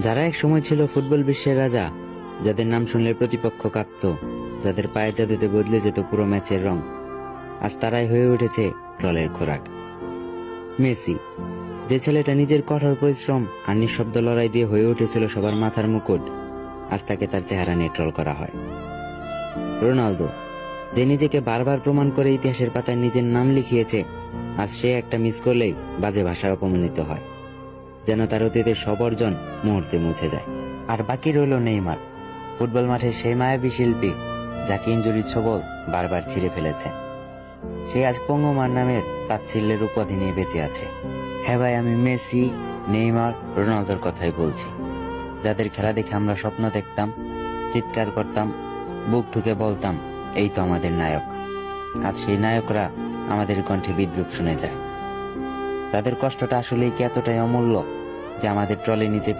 যারা এক সময় ছিল ফুটবল বিশ্বের রাজা, যাদের নাম শুনলে প্রতিপক্ষ কাঁপত, যাদের পায়ের জাদুতে বদলে যেত পুরো ম্যাচের রং, আজ তারাই হয়ে উঠেছে ট্রলের খোরাক। মেসি, যে ছেলেটা নিজের কঠোর পরিশ্রম আর নিঃশব্দ লড়াই দিয়ে হয়ে উঠেছিল সবার মাথার মুকুট, আজ তাকে তার চেহারা নিয়ে ট্রল করা হয়। রোনালদো, যে নিজেকে বারবার প্রমাণ করে ইতিহাসের পাতায় নিজের নাম লিখিয়েছে, আজ সে একটা মিস করলেই বাজে ভাষায় অপমানিত হয়, যেন তার অতীতের সব অর্জন মুহূর্তে মুছে যায়। আর বাকি রইল নেইমার, ফুটবল মাঠের সেই মায়াবী শিল্পী, যাকে ইনজুরি ছোবল বারবার ছিঁড়ে ফেলেছে। সে আজ পঙ্গমার নামের তাচ্ছিল্যের উপাধি নিয়ে বেঁচে আছে। হ্যাঁ ভাই, আমি মেসি, নেইমার, রোনালদোর কথাই বলছি, যাদের খেলা দেখে আমরা স্বপ্ন দেখতাম, চিৎকার করতাম, বুক ঠুকে বলতাম এই তো আমাদের নায়ক। আজ সেই নায়করা আমাদের কণ্ঠে বিদ্রূপ শুনে যায়। তাদের কষ্টটা আসলেই কি এতটাই অমূল্য যে আমাদের ট্রলে নিচে